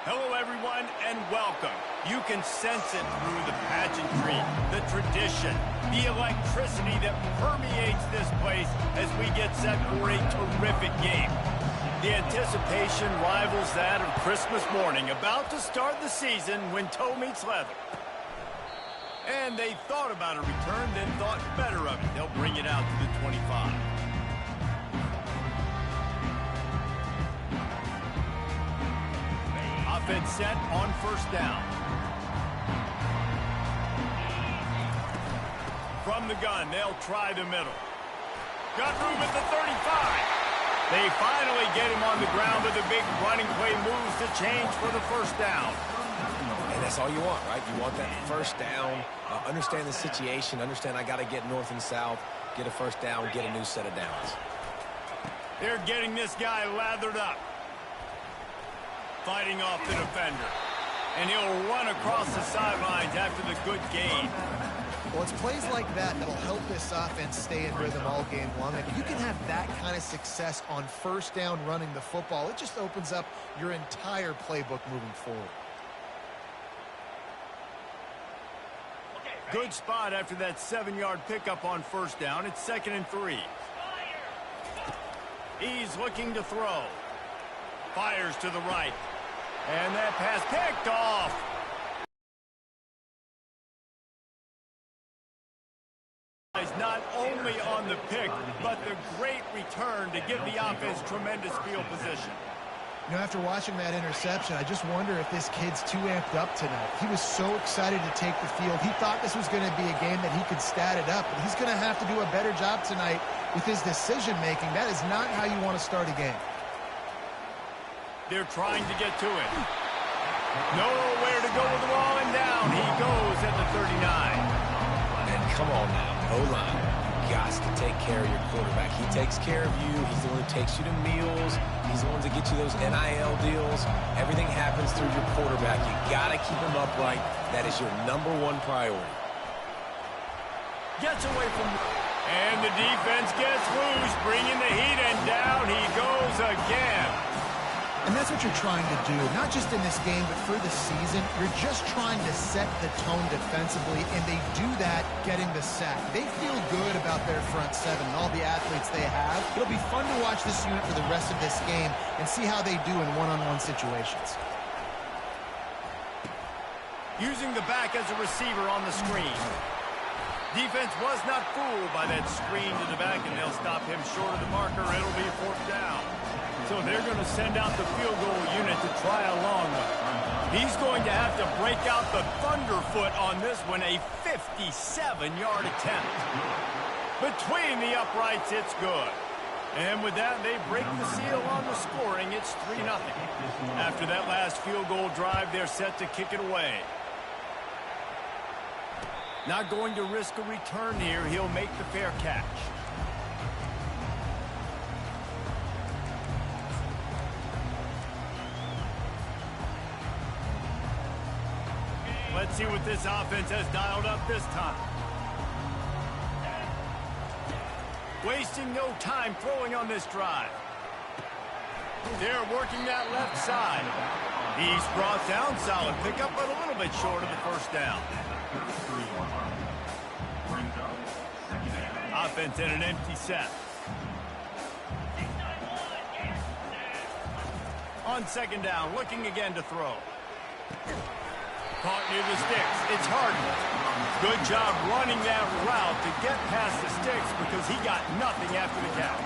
Hello, everyone, and welcome. You can sense it through the pageantry, the tradition, the electricity that permeates this place as we get set for a terrific game. The anticipation rivals that of Christmas morning, about to start the season when toe meets leather. And they thought about a return, then thought better of it. They'll bring it out to the 25. Offense set on first down. From the gun, they'll try the middle. Got room at the 35. They finally get him on the ground, but the big running play moves to change for the first down. And that's all you want, right? You want that first down, understand the situation, understand I got to get north and south, get a first down, get a new set of downs. They're getting this guy lathered up. Fighting off the defender. And he'll run across the sidelines after the good gain. Well, it's plays like that that'll help this offense stay in rhythm all game long. If you can have that kind of success on first down running the football, it just opens up your entire playbook moving forward. Good spot after that 7-yard pickup on first down. It's 2nd and 3. He's looking to throw. Fires to the right. And that pass picked off. Not only on the pick, but the great return to give the offense tremendous field position. You know, after watching that interception, I just wonder if this kid's too amped up tonight. He was so excited to take the field. He thought this was going to be a game that he could stat it up, but he's going to have to do a better job tonight with his decision-making. That is not how you want to start a game. They're trying to get to it. Nowhere to go with the ball, and down he goes at the 39. And come on now, O-line, you got to take care of your quarterback. He takes care of you. He's the one who takes you to meals. He's the one to get you those NIL deals. Everything happens through your quarterback. You got to keep him upright. That is your #1 priority. Gets away from... And the defense gets loose, bringing the heat, and down he goes again. And that's what you're trying to do, not just in this game, but for the season. You're just trying to set the tone defensively, and they do that getting the sack. They feel good about their front seven and all the athletes they have. It'll be fun to watch this unit for the rest of this game and see how they do in one-on-one situations. Using the back as a receiver on the screen. Defense was not fooled by that screen to the back, and they'll stop him short of the marker. It'll be 4th down. So they're going to send out the field goal unit to try a long one. He's going to have to break out the thunderfoot on this one, a 57-yard attempt. Between the uprights, it's good. And with that, they break the seal on the scoring. It's 3-0. After that last field goal drive, they're set to kick it away. Not going to risk a return here. He'll make the fair catch. Let's see what this offense has dialed up this time. Wasting no time throwing on this drive. They're working that left side. He's brought down, solid pickup, but a little bit short of the first down. Offense in an empty set. On 2nd down, looking again to throw. Caught near the sticks. It's Harden. Good job running that route to get past the sticks because he got nothing after the catch.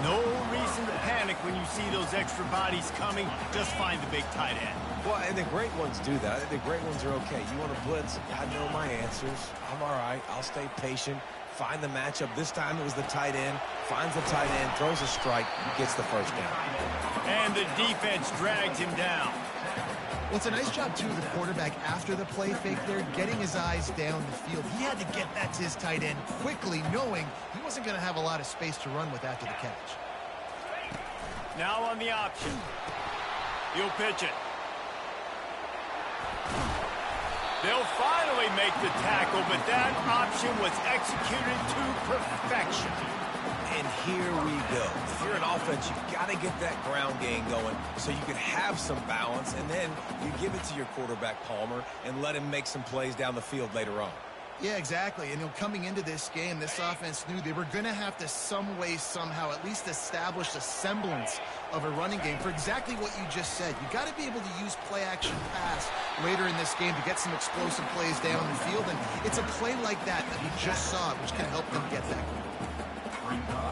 No reason to panic when you see those extra bodies coming. Just find the big tight end. Well, and the great ones do that. The great ones are okay. You want to blitz? I know my answers. I'm all right. I'll stay patient. Find the matchup. This time it was the tight end. Finds the tight end, throws a strike, gets the first down. And the defense drags him down. Well, it's a nice job, too, of the quarterback after the play fake there, getting his eyes down the field. He had to get that to his tight end quickly, knowing he wasn't going to have a lot of space to run with after the catch. Now on the option. He'll pitch it. They'll finally make the tackle, but that option was executed to perfection. And here we go. If you're an offense, you've got to get that ground game going so you can have some balance, and then you give it to your quarterback, Palmer, and let him make some plays down the field later on. Yeah, exactly. And coming into this game, this offense knew they were going to have to some way, somehow, at least establish a semblance of a running game for exactly what you just said. You got to be able to use play-action pass later in this game to get some explosive plays down the field. And it's a play like that we just saw, which can help them get that.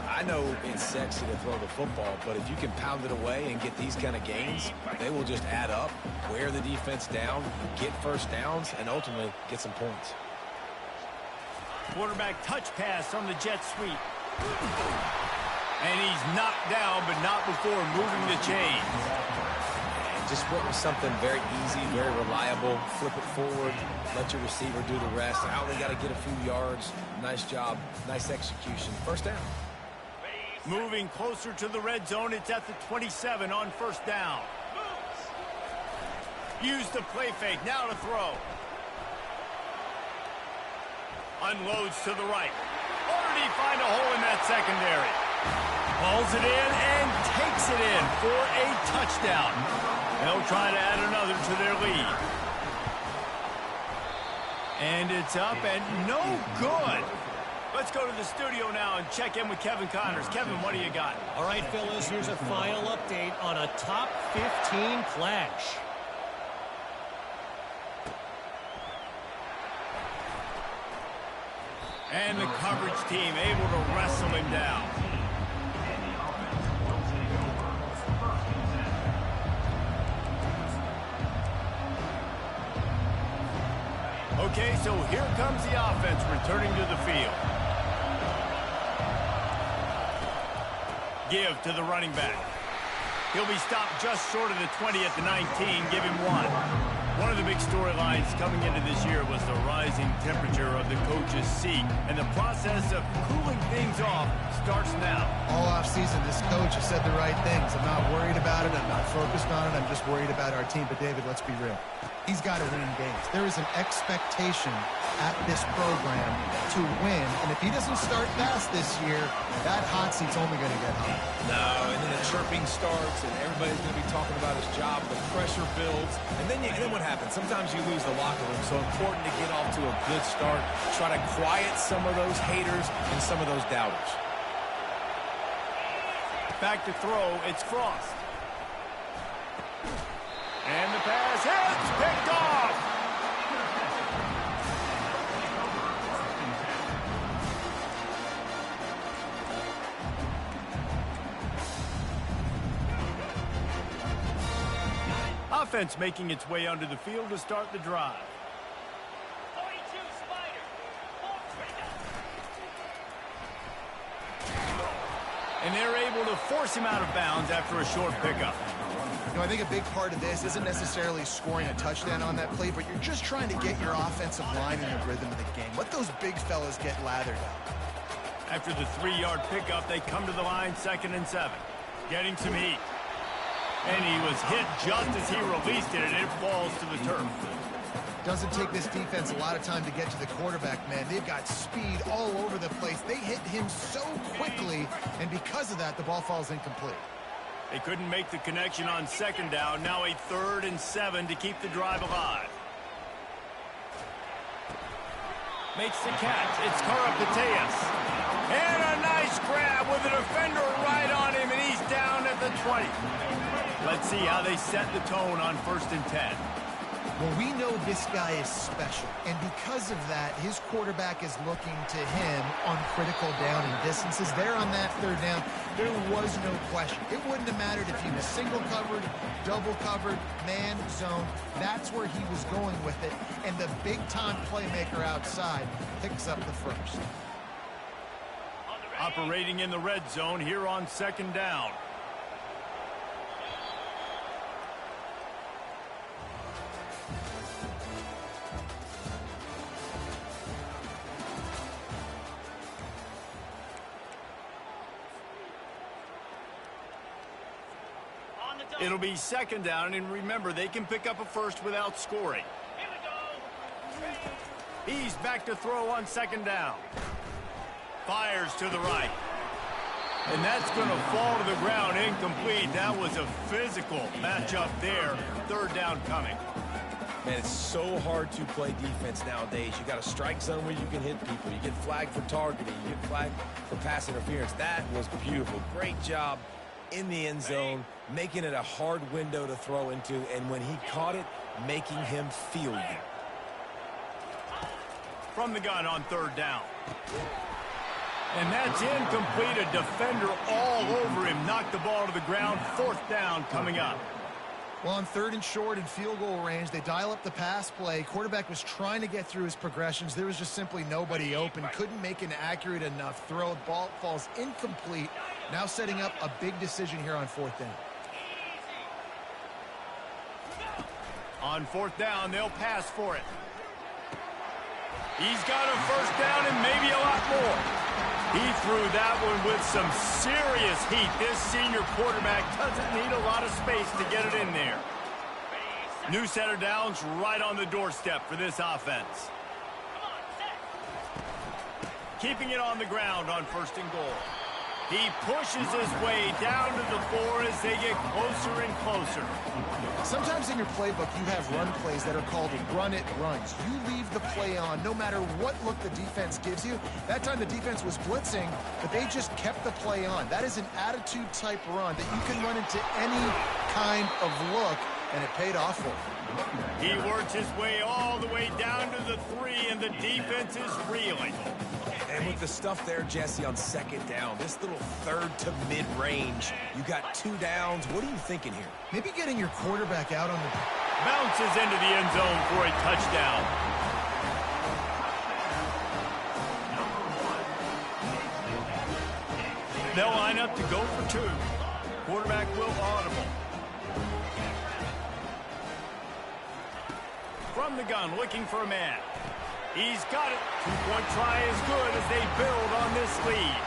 I know it's sexy to throw the football, but if you can pound it away and get these kind of gains, they will just add up, wear the defense down, get first downs, and ultimately get some points. Quarterback touch pass on the jet sweep. And he's knocked down, but not before moving the chains. And just went with something very easy, very reliable. Flip it forward, let your receiver do the rest. I only got to get a few yards. Nice job, nice execution. First down. Moving closer to the red zone, it's at the 27 on first down. Use the play fake, now to throw. Unloads to the right. Or did he find a hole in that secondary? Hauls it in and takes it in for a touchdown. They'll try to add another to their lead. And it's up and no good. Let's go to the studio now and check in with Kevin Connors. Kevin, what do you got? All right, fellas, here's a final update on a top 15 clash. And the coverage team able to wrestle him down. Okay, so here comes the offense returning to the field. Give to the running back. He'll be stopped just short of the 20 at the 19. Give him one. One of the big storylines coming into this year was the rising temperature of the coach's seat, and the process of cooling things off starts now. All offseason, this coach has said the right things. I'm not worried about it. I'm not focused on it. I'm just worried about our team. But, David, let's be real. He's got to win games. There is an expectation at this program to win, and if he doesn't start fast this year, that hot seat's only going to get hot. No, and then the chirping starts, and everybody's going to be talking about his job. The pressure builds, and then what happens? Sometimes you lose the locker room, so important to get off to a good start. Try to quiet some of those haters and some of those doubters. Back to throw, it's Frost. And the pass hits, picked off. Offense making its way onto the field to start the drive. And they're able to force him out of bounds after a short pickup. You know, I think a big part of this isn't necessarily scoring a touchdown on that play, but you're just trying to get your offensive line in the rhythm of the game. Let those big fellas get lathered up. After the 3-yard pickup, they come to the line 2nd and 7. Getting some heat. And he was hit just as he released it, and it falls to the turf. Doesn't take this defense a lot of time to get to the quarterback, man. They've got speed all over the place. They hit him so quickly, and because of that, the ball falls incomplete. They couldn't make the connection on 2nd down. Now a 3rd and 7 to keep the drive alive. Makes the catch. It's Karapateas. And a nice grab with a defender right on him, and he's down at the 20. Let's see how they set the tone on 1st and 10. Well, we know this guy is special, and because of that, his quarterback is looking to him on critical down and distances. There on that 3rd down, there was no question. It wouldn't have mattered if he was single covered, double covered, man, zone. That's where he was going with it, and the big-time playmaker outside picks up the first. Operating in the red zone here on 2nd down. It'll be 2nd down, and remember, they can pick up a first without scoring. He's back to throw on 2nd down. Fires to the right. And that's going to fall to the ground incomplete. That was a physical matchup there. Third down coming. Man, it's so hard to play defense nowadays. You got a strike zone where you can hit people. You get flagged for targeting. You get flagged for pass interference. That was beautiful. Great job in the end zone, making it a hard window to throw into, and when he caught it, making him feel you. From the gun on third down. And that's incomplete. A defender all over him. Knocked the ball to the ground. Fourth down coming up. Well, on third and short and field goal range, they dial up the pass play. Quarterback was trying to get through his progressions. There was just simply nobody open. Couldn't make an accurate enough throw. Ball falls incomplete. Now setting up a big decision here on fourth down. On fourth down, they'll pass for it. He's got a first down and maybe a lot more. He threw that one with some serious heat. This senior quarterback doesn't need a lot of space to get it in there. New set of downs right on the doorstep for this offense. Keeping it on the ground on first and goal. He pushes his way down to the 4 as they get closer and closer. Sometimes in your playbook, you have run plays that are called run-it runs. You leave the play on no matter what look the defense gives you. That time the defense was blitzing, but they just kept the play on. That is an attitude-type run that you can run into any kind of look, and it paid off for him. He works his way all the way down to the 3, and the defense is reeling. And with the stuff there, Jesse, on second down, this little third to mid-range, you got 2 downs. What are you thinking here? Maybe getting your quarterback out on the... Bounces into the end zone for a touchdown. They'll line up to go for 2. Quarterback will audible. From the gun, looking for a man. He's got it. 2-point try is good as they build on this lead.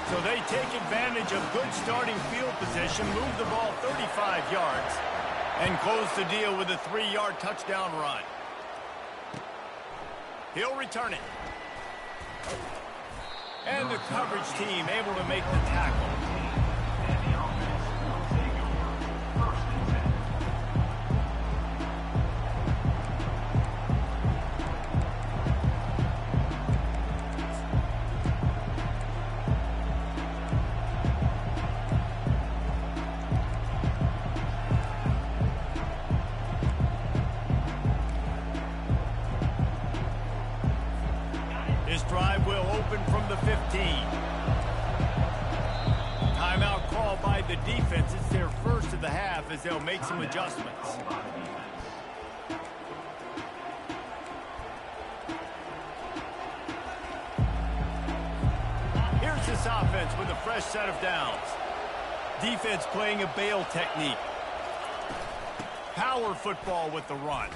So they take advantage of good starting field position, move the ball 35 yards, and close the deal with a 3-yard touchdown run. He'll return it. And the coverage team able to make the tackle. Drive will open from the 15. Timeout called by the defense. It's their first of the half as they'll make some adjustments. Here's this offense with a fresh set of downs. Defense playing a bail technique. Power football with the run.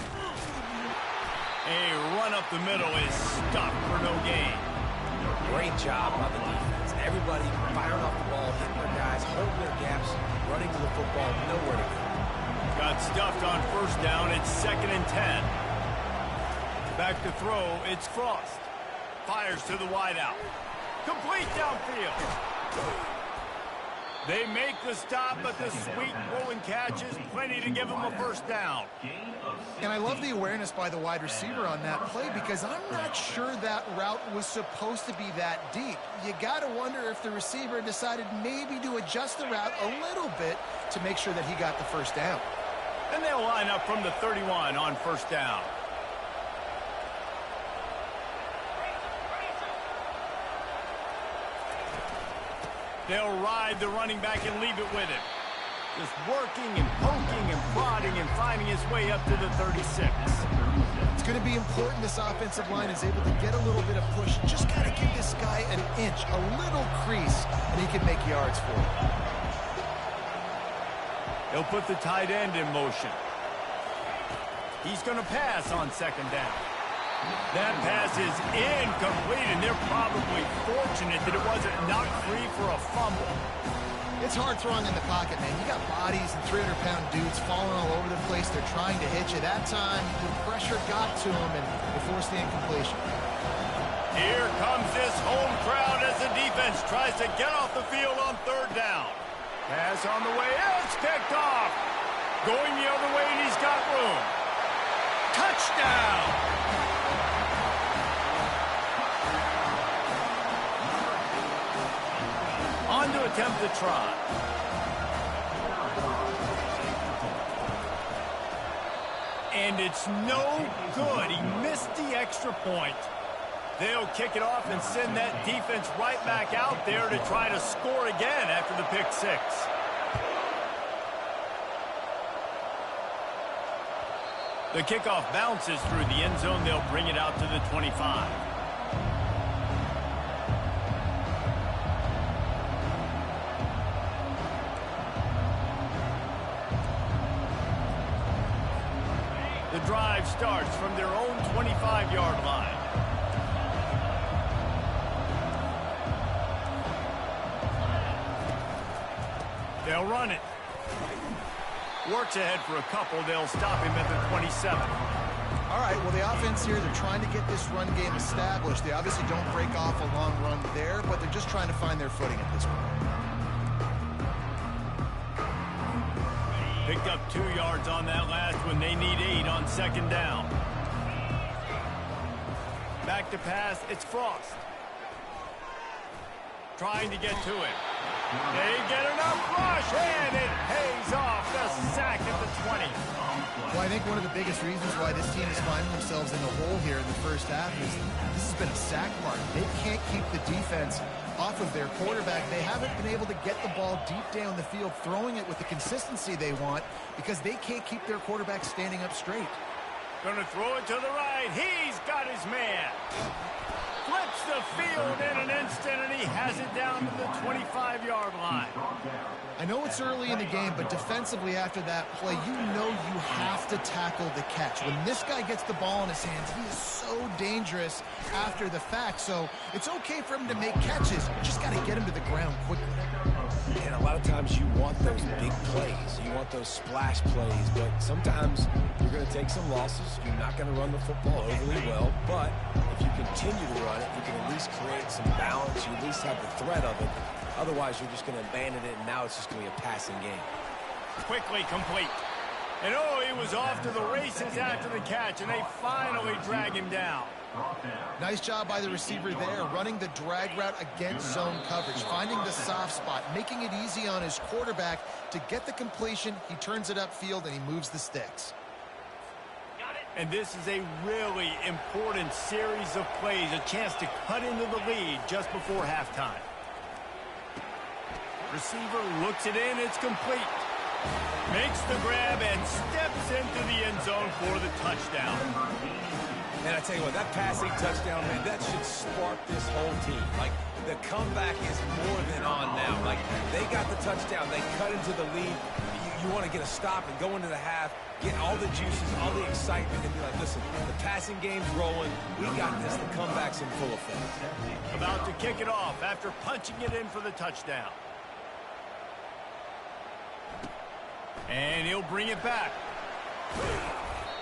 A run up the middle is stopped for no gain. Great job by the defense. Everybody firing off the ball, hitting their guys, holding their gaps, running to the football, nowhere to go. Got stuffed on first down. It's 2nd and 10. Back to throw. It's Frost. Fires to the wideout. Complete downfield. They make the stop, but the sweet rolling catch is plenty to give them a first down. And I love the awareness by the wide receiver on that play because I'm not sure that route was supposed to be that deep. You got to wonder if the receiver decided maybe to adjust the route a little bit to make sure that he got the first down. And they'll line up from the 31 on first down. They'll ride the running back and leave it with him. Just working and poking and prodding and finding his way up to the 36. It's going to be important this offensive line is able to get a little bit of push. Just got to give this guy an inch, a little crease, and he can make yards for it. He'll put the tight end in motion. He's going to pass on second down. That pass is incomplete, and they're probably fortunate that it wasn't knocked free for a fumble. It's hard throwing in the pocket, man. You got bodies and 300-pound dudes falling all over the place. They're trying to hit you. That time, the pressure got to them, and they forced the incompletion. Here comes this home crowd as the defense defense tries to get off the field on third down. Pass on the way. It's picked off. Going the other way, and he's got room. Touchdown! On to attempt the try. And it's no good. He missed the extra point. They'll kick it off and send that defense right back out there to try to score again after the pick six. The kickoff bounces through the end zone. They'll bring it out to the 25. The drive starts from their own 25-yard line. They'll run it. Works ahead for a couple. They'll stop him at the 27. All right, well, the offense here, they're trying to get this run game established. They obviously don't break off a long run there, but they're just trying to find their footing at this point. Picked up 2 yards on that last one. They need 8 on second down. Back to pass. It's Frost. Trying to get to him. They get enough rush, and it pays off. The sack at the 20. Well, I think one of the biggest reasons why this team is finding themselves in the hole here in the first half is this has been a sack mark. They can't keep the defense off of their quarterback. They haven't been able to get the ball deep down the field, throwing it with the consistency they want because they can't keep their quarterback standing up straight. Going to throw it to the right. He's got his man. Flips the field in an instant, and he has it down to the 25-yard line. I know it's early in the game, but defensively after that play, you know you have to tackle the catch. When this guy gets the ball in his hands, he is so dangerous after the fact. So it's okay for him to make catches. You just got to get him to the ground quickly. And a lot of times you want those big plays. You want those splash plays, but sometimes you're going to take some losses. You're not going to run the football overly well, but if you continue to run it, you can at least create some balance. You at least have the threat of it. Otherwise, you're just going to abandon it, and now it's just going to be a passing game. Quickly complete. And oh, he was off to the races after the catch, and they finally drag him down. Nice job by the receiver there, running the drag route against zone coverage, finding the soft spot, making it easy on his quarterback to get the completion. He turns it upfield, and he moves the sticks. And this is a really important series of plays, a chance to cut into the lead just before halftime. Receiver looks it in, it's complete. Makes the grab and steps into the end zone for the touchdown. And I tell you what, that passing touchdown, man, that should spark this whole team. Like, the comeback is more than on now. Like, they got the touchdown. They cut into the lead. You want to get a stop and go into the half, get all the juices, all the excitement, and be like, listen, the passing game's rolling. We got this. The comeback's in full effect. About to kick it off after punching it in for the touchdown. And he'll bring it back.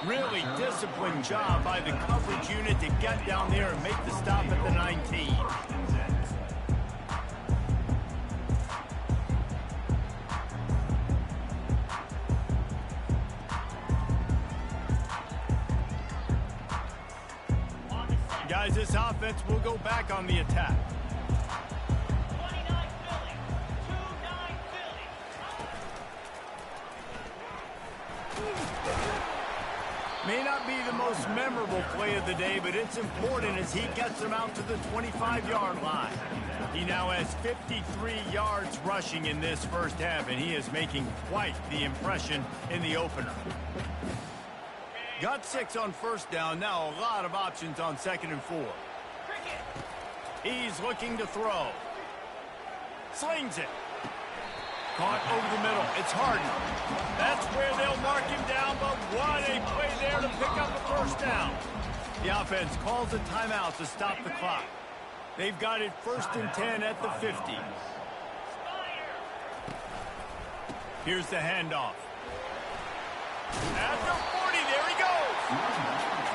Really disciplined job by the coverage unit to get down there and make the stop at the 19. Guys, this offense will go back on the attack. May not be the most memorable play of the day, but it's important as he gets them out to the 25-yard line. He now has 53 yards rushing in this first half, and he is making quite the impression in the opener. Got 6 on first down. Now a lot of options on 2nd and 4. He's looking to throw. Slings it. Caught over the middle. It's Harden. That's where they'll mark him down, but what a play there to pick up a first down. The offense calls a timeout to stop the clock. They've got it 1st and 10 at the 50. Here's the handoff. At the 40, there he goes.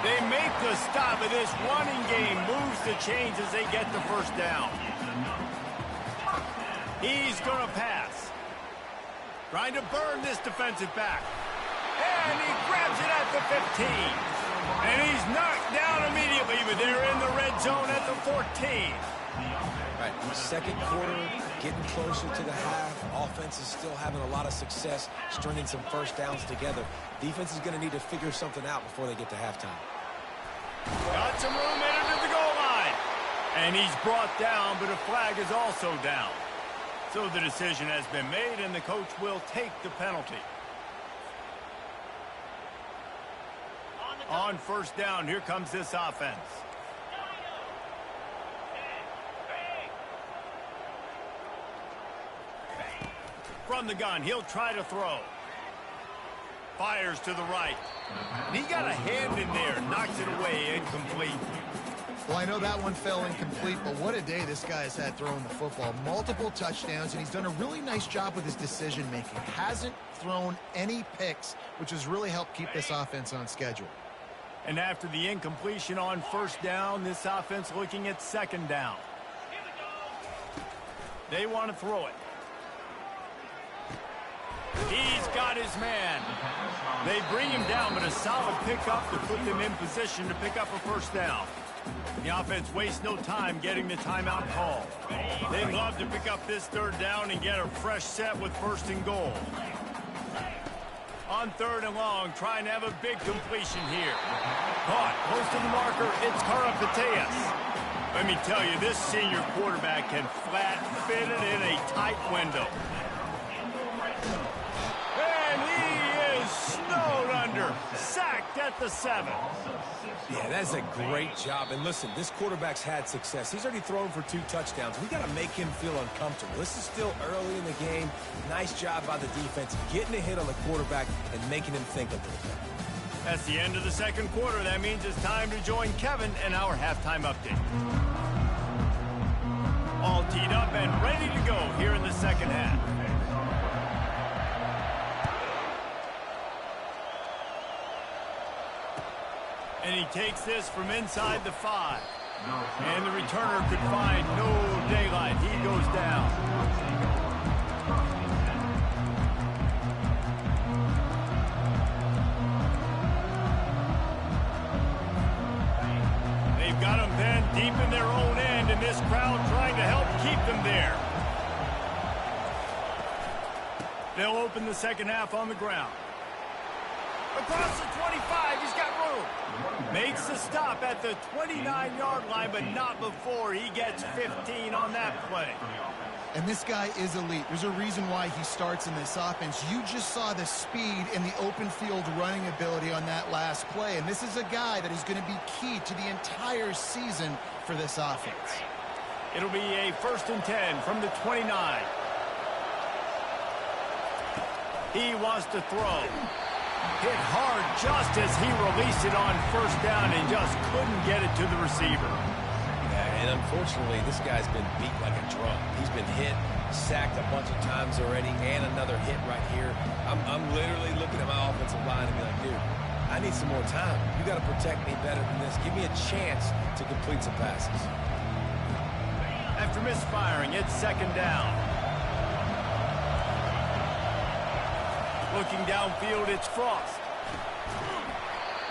They make the stop, and this running game moves the chains as they get the first down. He's going to pass. Trying to burn this defensive back. And he grabs it at the 15. And he's knocked down immediately, but they're in the red zone at the 14. Right, second quarter, getting closer to the half. Offense is still having a lot of success stringing some first downs together. Defense is going to need to figure something out before they get to halftime. Got some room in it to the goal line. And he's brought down, but a flag is also down. So the decision has been made, and the coach will take the penalty. On first down, here comes this offense. From the gun, he'll try to throw. Fires to the right. He got a hand in there, knocks it away, incomplete. Well, I know that one fell incomplete, but what a day this guy has had throwing the football. Multiple touchdowns, and he's done a really nice job with his decision-making. Hasn't thrown any picks, which has really helped keep this offense on schedule. And after the incompletion on first down, this offense looking at second down. They want to throw it. He's got his man. They bring him down, but a solid pickup to put them in position to pick up a first down. The offense wastes no time getting the timeout call. They'd love to pick up this third down and get a fresh set with first and goal. On third and long, trying to have a big completion here. Caught close to the marker, it's Karapateas. Let me tell you, this senior quarterback can flat fit it in a tight window. And he is snowed under, sacked at the 7. Yeah, that's a great job. And listen, this quarterback's had success. He's already thrown for 2 touchdowns. We got to make him feel uncomfortable. This is still early in the game. Nice job by the defense, getting a hit on the quarterback and making him think a little bit. That's the end of the second quarter. That means it's time to join Kevin and our halftime update. All teed up and ready to go here in the second half. And he takes this from inside the 5. And the returner could find no daylight. He goes down. They've got them then deep in their own end, and this crowd trying to help keep them there. They'll open the second half on the ground. Across the 25, he's got room. Makes the stop at the 29-yard line, but not before he gets 15 on that play. And this guy is elite. There's a reason why he starts in this offense. You just saw the speed and the open field running ability on that last play. And this is a guy that is going to be key to the entire season for this offense. It'll be a 1st and 10 from the 29. He wants to throw. Hit hard just as he released it on first down and just couldn't get it to the receiver. Yeah, and unfortunately, this guy's been beat like a drum. He's been hit, sacked a bunch of times already, and another hit right here. I'm literally looking at my offensive line and be like, dude, I need some more time. You got to protect me better than this. Give me a chance to complete some passes. After misfiring, it's second down. Looking downfield, it's Frost.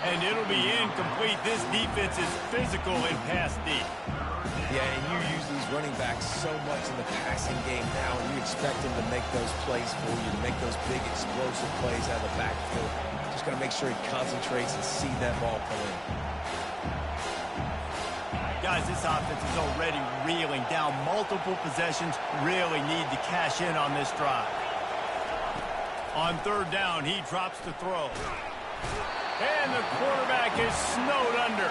And it'll be incomplete. This defense is physical and pass deep. Yeah, and you use these running backs so much in the passing game now, and you expect them to make those plays for you, to make those big explosive plays out of the backfield. Just got to make sure he concentrates and see that ball pull in. Guys, this offense is already reeling down multiple possessions. Really need to cash in on this drive. On third down, he drops to throw. And the quarterback is snowed under.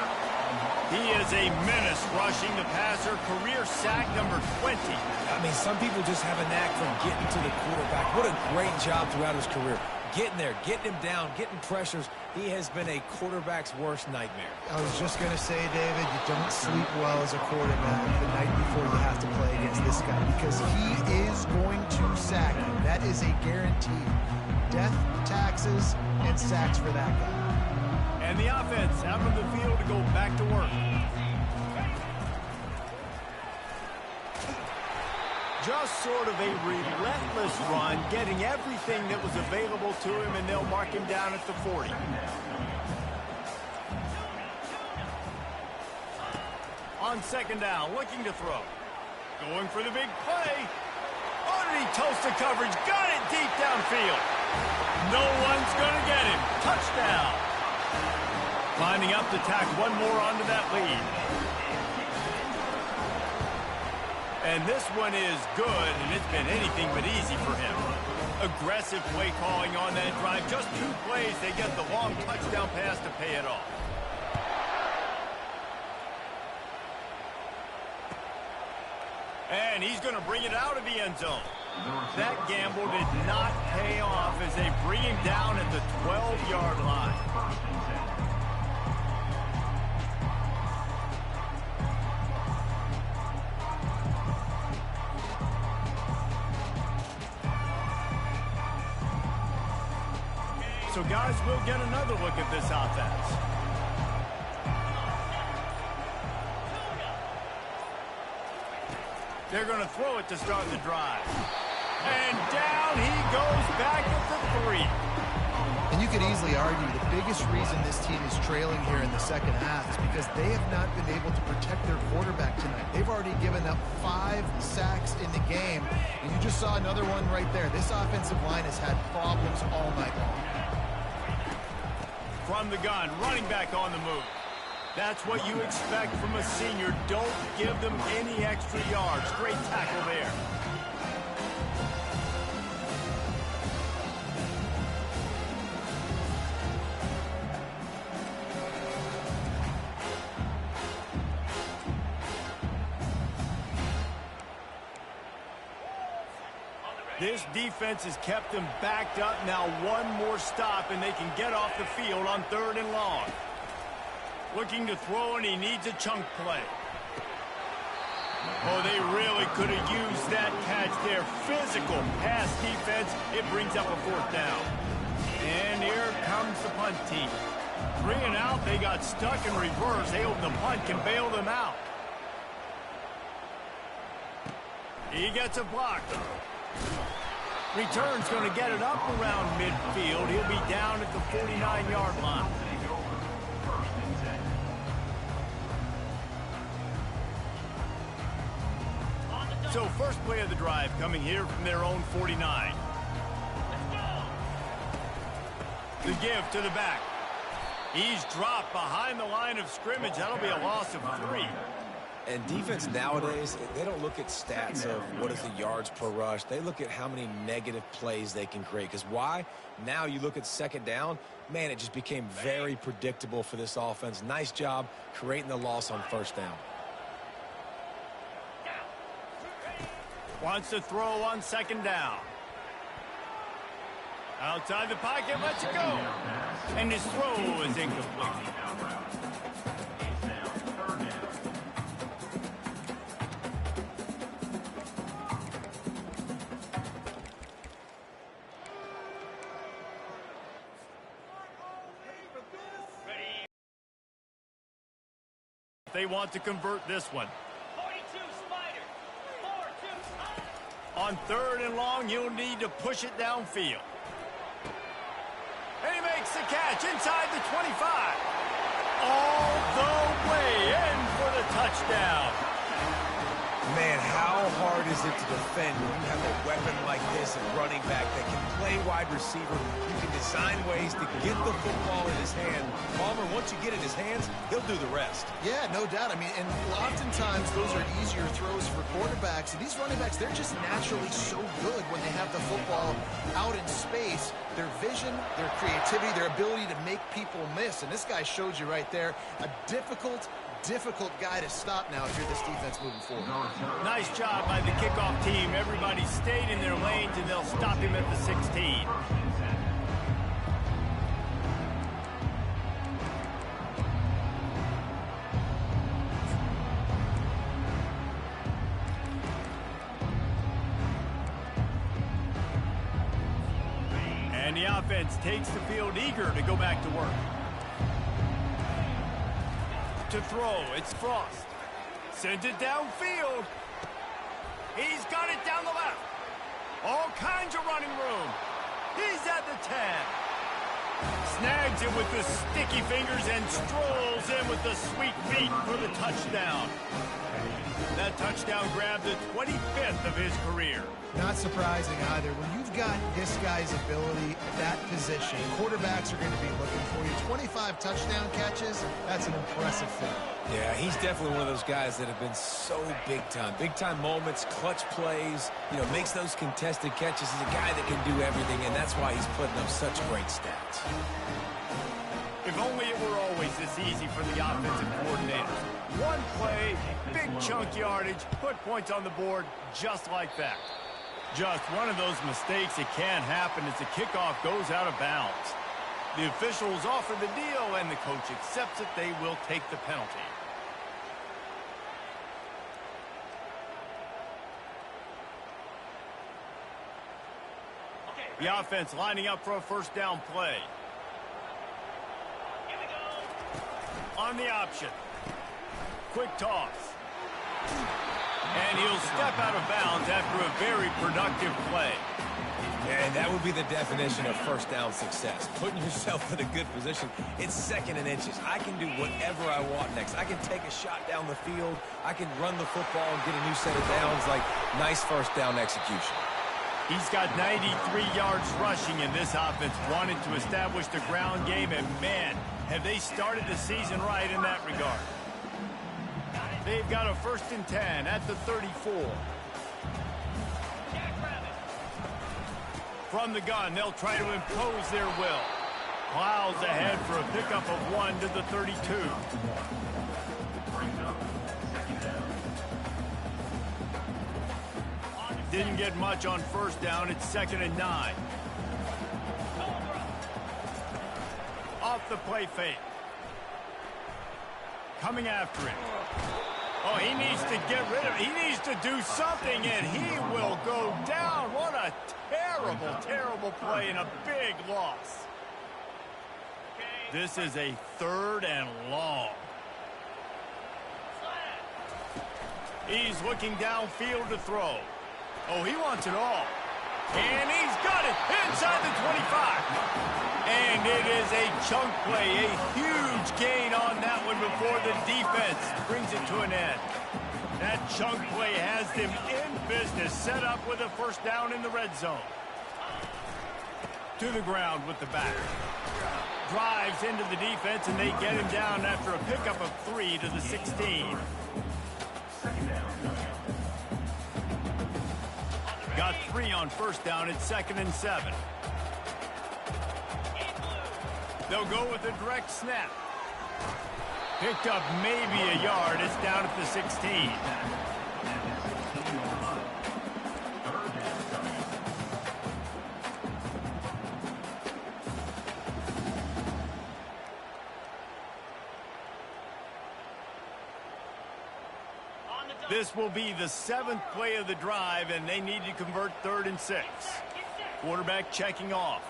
He is a menace rushing the passer. Career sack number 20. I mean, some people just have a knack for getting to the quarterback. What a great job throughout his career. Getting there, getting him down, getting pressures. He has been a quarterback's worst nightmare. I was just going to say, David, you don't sleep well as a quarterback the night before you have to play against this guy because he is going to sack you. That is a guarantee. Death, taxes, and sacks for that guy. And the offense out on the field to go back to work. Just sort of a relentless run, getting everything that was available to him, and they'll mark him down at the 40. On second down, looking to throw. Going for the big play. Oh, did he toast the coverage? Got it deep downfield. No one's going to get him. Touchdown. Climbing up to tack one more onto that lead. And this one is good, and it's been anything but easy for him. Aggressive play calling on that drive. Just 2 plays, they get the long touchdown pass to pay it off. And he's going to bring it out of the end zone. That gamble did not pay off as they bring him down at the 12-yard line. So, guys, we'll get another look at this offense. They're going to throw it to start the drive. And down he goes back at the 3. And you could easily argue the biggest reason this team is trailing here in the second half is because they have not been able to protect their quarterback tonight. They've already given up 5 sacks in the game, and you just saw another one right there. This offensive line has had problems all night long. From the gun, running back on the move. That's what you expect from a senior. Don't give them any extra yards. Great tackle there. This defense has kept them backed up. Now one more stop, and they can get off the field on 3rd and long. Looking to throw, and he needs a chunk play. Oh, they really could have used that catch there. Physical pass defense. It brings up a 4th down. And here comes the punt team. 3 and out. They got stuck in reverse. They hope the punt can bail them out. He gets a block. Return's going to get it up around midfield. He'll be down at the 49-yard line. So first play of the drive coming here from their own 49. The give to the back. He's dropped behind the line of scrimmage. That'll be a loss of 3. And defense nowadays, they don't look at stats of what is the yards per rush. They look at how many negative plays they can create. Because why? Now you look at second down, man, it just became very predictable for this offense. Nice job creating the loss on first down. Wants to throw on second down. Outside the pocket, lets it go. And his throw is incomplete. They want to convert this one. 42, Spider. 4-2. On 3rd and long, you'll need to push it downfield. And he makes the catch inside the 25. All the way in for the touchdown. Man, how hard is it to defend when you have a weapon like this, a running back that can play wide receiver? You can design ways to get the football in his hand. Palmer, once you get it in his hands, he'll do the rest. Yeah, no doubt. I mean, and oftentimes those are easier throws for quarterbacks. And these running backs, they're just naturally so good when they have the football out in space. Their vision, their creativity, their ability to make people miss. And this guy showed you right there a difficult guy to stop now if you're this defense moving forward. Nice job by the kickoff team. Everybody stayed in their lanes, and they'll stop him at the 16. And the offense takes the field eager to go back to work. To throw, it's Frost. Sends it downfield. He's got it down. down the left. All kinds of running room. He's at the 10. Snags it with the sticky fingers and strolls in with the sweet feet for the touchdown. That touchdown grabbed the 25th of his career. Not surprising either. When you've got this guy's ability at that position, quarterbacks are going to be looking for you. 25 touchdown catches, that's an impressive thing. Yeah, he's definitely one of those guys that have been so big time. Big time moments, clutch plays, you know, makes those contested catches. He's a guy that can do everything, and that's why he's putting up such great stats. If only it were always this easy for the offensive coordinators. One play, big chunk yardage, put points on the board just like that. Just one of those mistakes that can happen as the kickoff goes out of bounds. The officials offer the deal, and the coach accepts it. They will take the penalty. The offense lining up for a first down play. On the option. Quick toss. And he'll step out of bounds after a very productive play. And that would be the definition of first down success. Putting yourself in a good position. It's second and inches. I can do whatever I want next. I can take a shot down the field. I can run the football and get a new set of downs. Like, nice first down execution. He's got 93 yards rushing, and this offense wanted to establish the ground game, and man, have they started the season right in that regard. They've got a 1st and 10 at the 34. From the gun, they'll try to impose their will. Plows ahead for a pickup of 1 to the 32. Didn't get much on first down. It's 2nd and 9. Off the play fake. Coming after it. Oh, he needs to get rid of it. He needs to do something, and he will go down. What a terrible, terrible play and a big loss. This is a 3rd and long. He's looking downfield to throw. Oh, he wants it all. And he's got it inside the 25. And it is a chunk play, a huge gain on that one before the defense brings it to an end. That chunk play has them in business, set up with a first down in the red zone. To the ground with the back. Drives into the defense, and they get him down after a pickup of 3 to the 16. Got 3 on first down. It's 2nd and 7. They'll go with a direct snap. Picked up maybe a yard. It's down at the 16. This will be the 7th play of the drive, and they need to convert 3rd and 6. Quarterback checking off.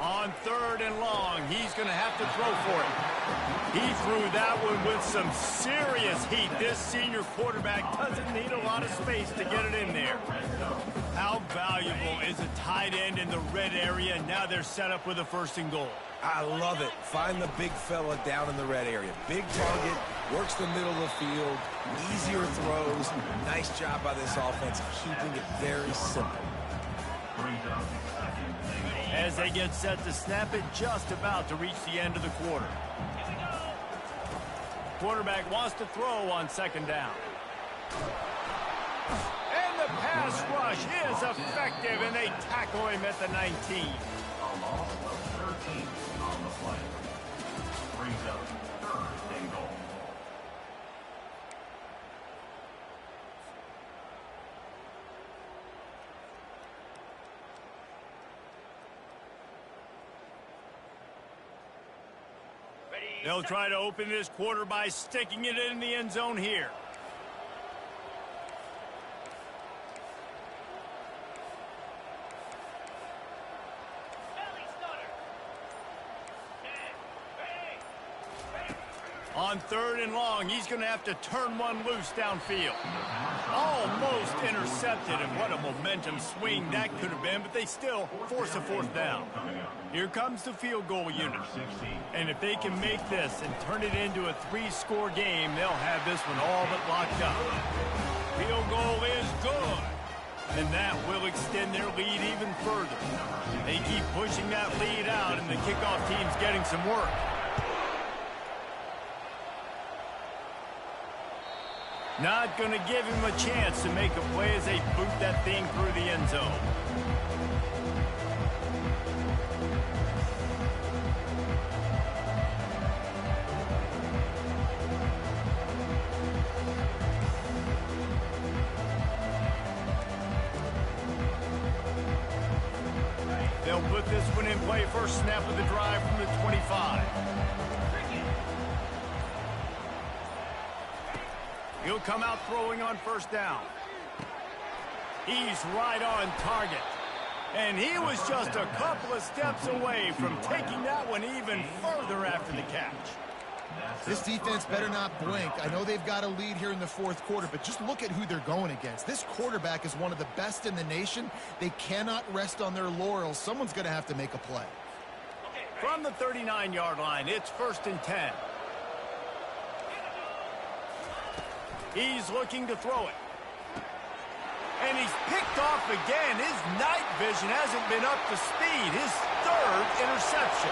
On 3rd and long, he's going to have to throw for it. He threw that one with some serious heat. This senior quarterback doesn't need a lot of space to get it in there. How valuable is a tight end in the red area? Now they're set up with a 1st and goal. I love it. Find the big fella down in the red area. Big target, works the middle of the field, easier throws. Nice job by this offense, keeping it very simple. As they get set to snap it, just about to reach the end of the quarter. Quarterback wants to throw on 2nd down. And the pass rush is effective, and they tackle him at the 19. On the play. Brings up 3rd and goal. They'll try to open this quarter by sticking it in the end zone here. On 3rd and long, he's going to have to turn one loose downfield. Almost intercepted, and what a momentum swing that could have been, but they still force a 4th down. Here comes the field goal unit. And if they can make this and turn it into a 3-score game, they'll have this one all but locked up. Field goal is good. And that will extend their lead even further. They keep pushing that lead out, and the kickoff team's getting some work. Not going to give him a chance to make a play as they boot that thing through the end zone. They'll put this one in play. First snap of the drive from the 25. He'll come out throwing on 1st down. He's right on target. And he was just a couple of steps away from taking that one even further after the catch. This defense better not blink. I know they've got a lead here in the 4th quarter, but just look at who they're going against. This quarterback is one of the best in the nation. They cannot rest on their laurels. Someone's going to have to make a play. From the 39-yard line, it's 1st and 10. He's looking to throw it. And he's picked off again. His night vision hasn't been up to speed. His 3rd interception.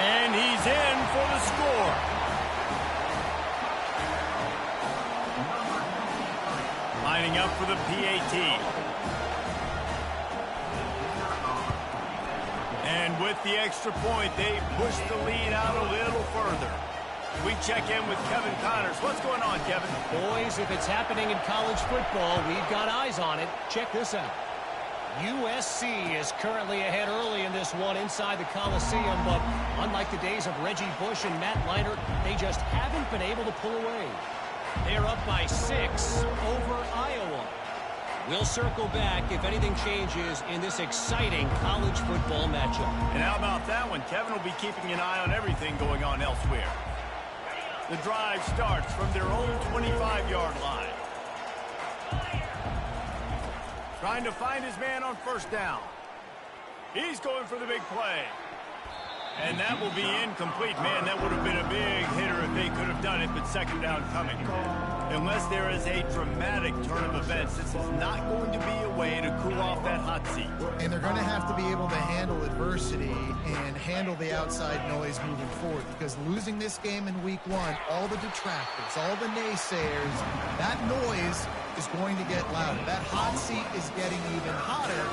And he's in for the score. Lining up for the PAT. And with the extra point, they push the lead out a little further. We check in with Kevin Connors. What's going on, Kevin? Boys, if it's happening in college football, we've got eyes on it. Check this out. USC is currently ahead early in this one inside the Coliseum, but unlike the days of Reggie Bush and Matt Leinart, they just haven't been able to pull away. They're up by 6 over Iowa. We'll circle back if anything changes in this exciting college football matchup. And how about that one? Kevin will be keeping an eye on everything going on elsewhere. The drive starts from their own 25-yard line. Trying to find his man on 1st down. He's going for the big play. And that will be incomplete. Man, that would have been a big hitter if they could have done it, but 2nd down coming. Unless there is a dramatic turn of events, this is not going to be a way to cool off that hot seat. And they're going to have to be able to handle adversity and handle the outside noise moving forward, because losing this game in week 1, all the detractors, all the naysayers, that noise is going to get louder. That hot seat is getting even hotter.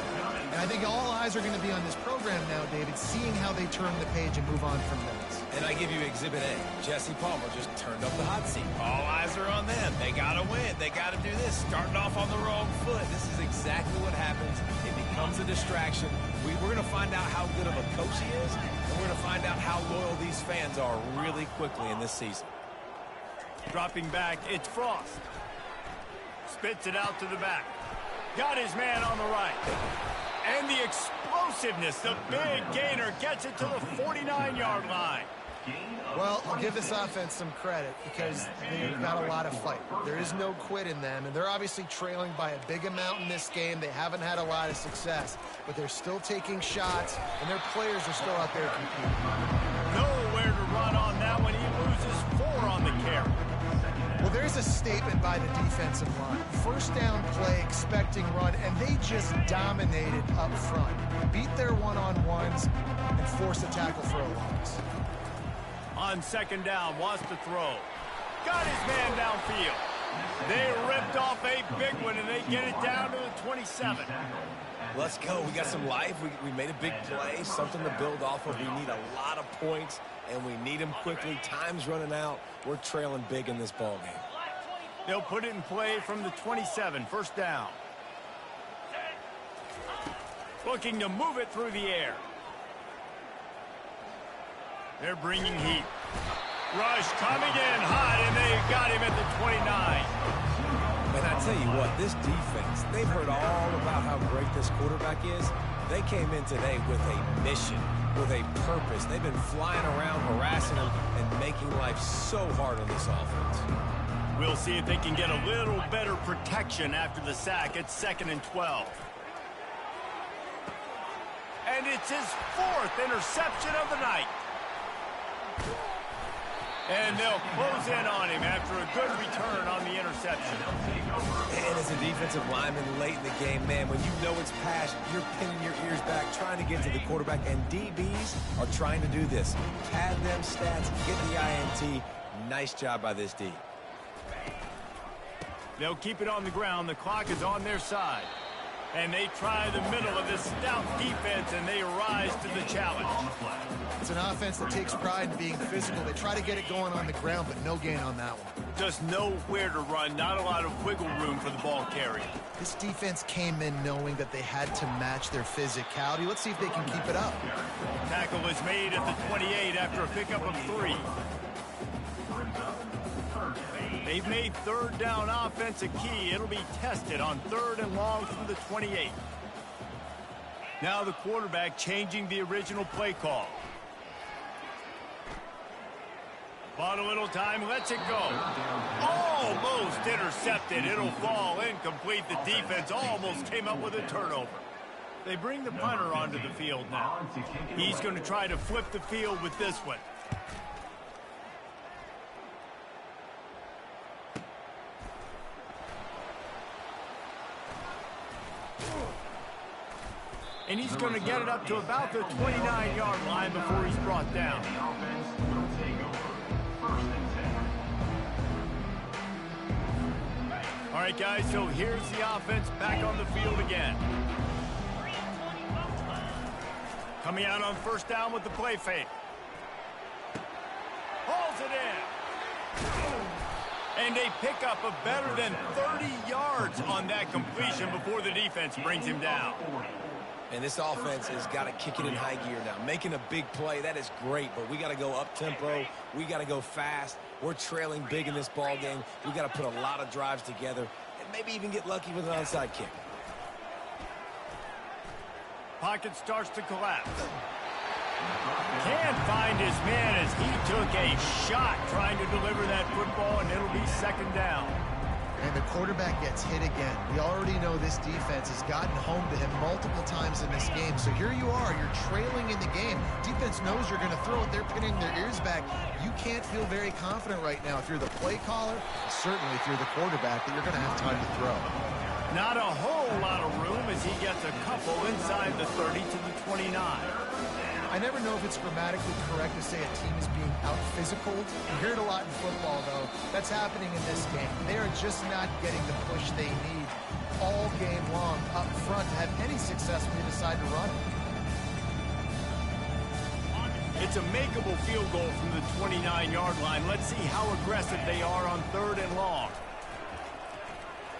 And I think all eyes are going to be on this program now, David, seeing how they turn the page and move on from this. And I give you Exhibit A. Jesse Palmer just turned up the hot seat. All eyes are on them. They got to win. They got to do this. Starting off on the wrong foot. This is exactly what happens. It becomes a distraction. We're going to find out how good of a coach he is, and we're going to find out how loyal these fans are really quickly in this season. Dropping back, it's Frost. Spits it out to the back. Got his man on the right. And the explosiveness, the big gainer gets it to the 49-yard line. Well, I'll give this offense some credit because they've got a lot of fight. There is no quit in them, and they're obviously trailing by a big amount in this game. They haven't had a lot of success, but they're still taking shots, and their players are still out there competing. Nowhere to run on that one. He loses 4 on the carry. Well, there's a statement by the defensive line. 1st down play, expecting run, and they just dominated up front. Beat their one-on-ones and forced a tackle for a loss. On 2nd down, wants to throw. Got his man downfield. They ripped off a big one, and they get it down to the 27. Let's go. We got some life. We made a big play, something to build off of. We need a lot of points, and we need them quickly. Time's running out. We're trailing big in this ball game. They'll put it in play from the 27, 1st down. Looking to move it through the air. They're bringing heat. Rush coming in hot, and they got him at the 29. And I tell you what, this defense, they've heard all about how great this quarterback is. They came in today with a mission. with a purpose. They've been flying around, harassing him, and making life so hard on this offense. We'll see if they can get a little better protection after the sack. It's 2nd and 12. And it's his 4th interception of the night. And they'll close in on him after a good return on the interception. And as a defensive lineman late in the game, man, when you know it's past, you're pinning your ears back, trying to get to the quarterback, and DBs are trying to do this. Pad them stats, get the INT. Nice job by this D. They'll keep it on the ground. The clock is on their side. And they try the middle of this stout defense, and they rise to the challenge. It's an offense that takes pride in being physical. They try to get it going on the ground, but no gain on that one. Just nowhere to run, not a lot of wiggle room for the ball carrier. This defense came in knowing that they had to match their physicality. Let's see if they can keep it up. Tackle is made at the 28 after a pickup of 3. They've made 3rd down offense a key. It'll be tested on 3rd and long from the 28. Now the quarterback changing the original play call. Bought a little time, lets it go. Almost intercepted. It'll fall incomplete. The defense almost came up with a turnover. They bring the punter onto the field now. He's going to try to flip the field with this one. And he's going to get it up to about the 29-yard line before he's brought down. All right, guys, so here's the offense back on the field again. Coming out on 1st down with the play fake. Hauls it in. And they pick up a better than 30 yards on that completion before the defense brings him down. And this offense has got to kick it in high gear now. Making a big play, that is great, but we got to go up-tempo. We got to go fast. We're trailing big in this ball game. We got to put a lot of drives together and maybe even get lucky with an onside kick. Pocket starts to collapse. Can't find his man as he took a shot trying to deliver that football, and it'll be 2nd down. And the quarterback gets hit again. We already know this defense has gotten home to him multiple times in this game. So here you are, you're trailing in the game. Defense knows you're going to throw it. They're pinning their ears back. You can't feel very confident right now if you're the play caller, certainly if you're the quarterback, that you're going to have time to throw. Not a whole lot of room as he gets a couple inside the 30 to the 29. I never know if it's grammatically correct to say a team is being out-physical. You hear it a lot in football, though. That's happening in this game. They are just not getting the push they need all game long up front to have any success when they decide to run. It's a makeable field goal from the 29-yard line. Let's see how aggressive they are on 3rd and long.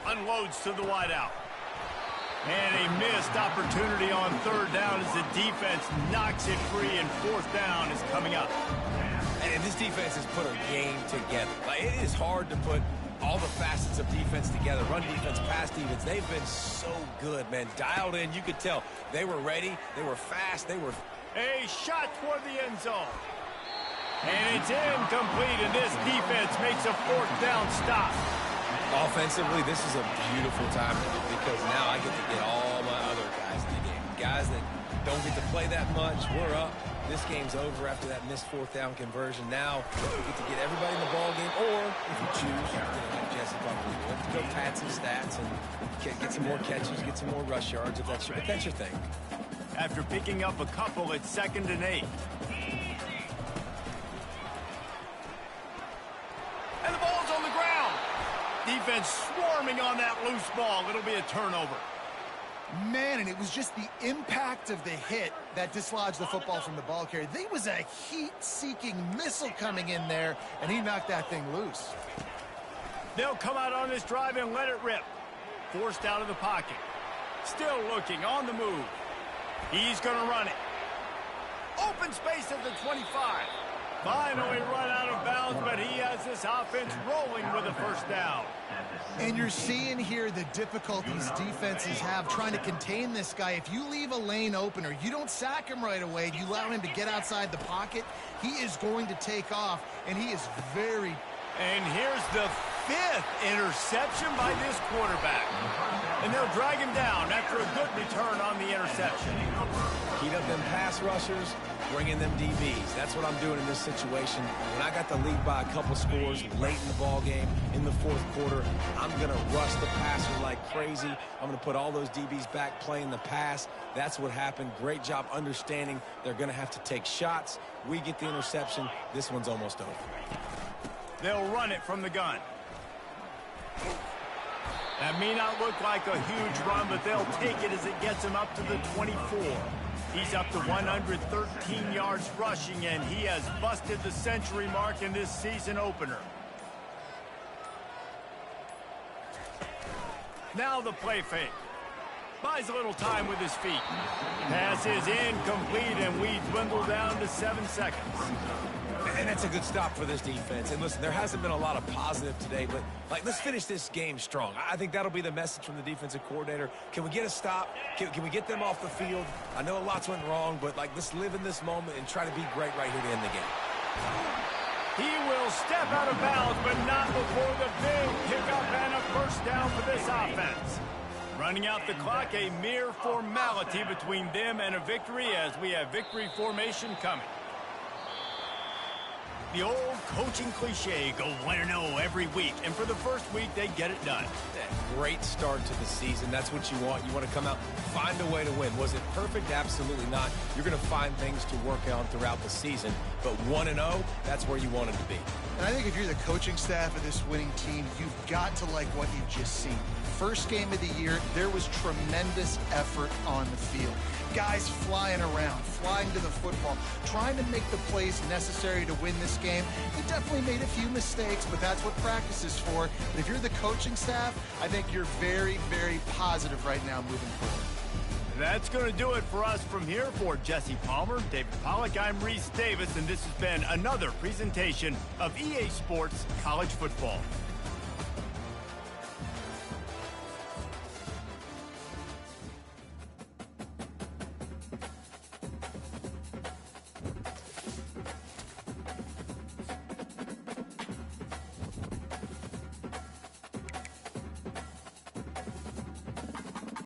Unloads to the wideout. And a missed opportunity on 3rd down as the defense knocks it free, and 4th down is coming up. And this defense has put a game together. Like, it is hard to put all the facets of defense together. Run defense, pass defense. They've been so good, man. Dialed in. You could tell they were ready. They were fast. They were... A shot toward the end zone. And it's incomplete, and this defense makes a 4th down stop. Offensively, this is a beautiful time because now I get to get all my other guys in the game. Guys that don't get to play that much, we're up. This game's over after that missed 4th down conversion. Now we get to get everybody in the ball game, or if you choose, like Jesse probably would, to go pad some stats and get some more catches, get some more rush yards if that's your thing. After picking up a couple, it's 2nd and 8. And the ball's on the ground. Defense swarming on that loose ball. It'll be a turnover. Man, and it was just the impact of the hit that dislodged the football from the ball carrier. There was a heat-seeking missile coming in there, and he knocked that thing loose. They'll come out on this drive and let it rip. Forced out of the pocket. Still looking, on the move. He's going to run it. Open space at the 25. Finally run out of bounds, but he has this offense rolling with a first down. And you're seeing here the difficulties defenses have trying to contain this guy. If you leave a lane open or you don't sack him right away and you allow him to get outside the pocket, he is going to take off, and he is very... And here's the 5th interception by this quarterback. And they'll drag him down after a good return on the interception. Heat up them pass rushers, bring in them DBs. That's what I'm doing in this situation. When I got the lead by a couple scores late in the ball game, in the fourth quarter, I'm going to rush the passer like crazy. I'm going to put all those DBs back playing the pass. That's what happened. Great job understanding they're going to have to take shots. We get the interception. This one's almost over. They'll run it from the gun. That may not look like a huge run, but they'll take it as it gets him up to the 24. He's up to 113 yards rushing, and he has busted the century mark in this season opener. Now the play fake. Buys a little time with his feet. Pass is incomplete, and we dwindle down to 7 seconds. And that's a good stop for this defense. And listen, there hasn't been a lot of positive today, but let's finish this game strong. I think that'll be the message from the defensive coordinator. Can we get a stop? Can we get them off the field? I know a lot's went wrong, but let's live in this moment and try to be great right here to end the game. He will step out of bounds, but not before the big pickup and a first down for this offense. Running out the clock, a mere formality between them and a victory as we have victory formation coming. The old coaching cliche, go 1-0 every week, and for the first week, they get it done. Great start to the season. That's what you want. You want to come out, find a way to win. Was it perfect? Absolutely not. You're going to find things to work on throughout the season, but 1-0, that's where you want it to be. And I think if you're the coaching staff of this winning team, you've got to like what you've just seen. First game of the year, there was tremendous effort on the field. Guys flying around, flying to the football, trying to make the plays necessary to win this game. They definitely made a few mistakes, but that's what practice is for. But if you're the coaching staff, I think you're very, very positive right now moving forward. That's going to do it for us from here. For Jesse Palmer, David Pollack, I'm Reese Davis, and this has been another presentation of EA Sports College Football.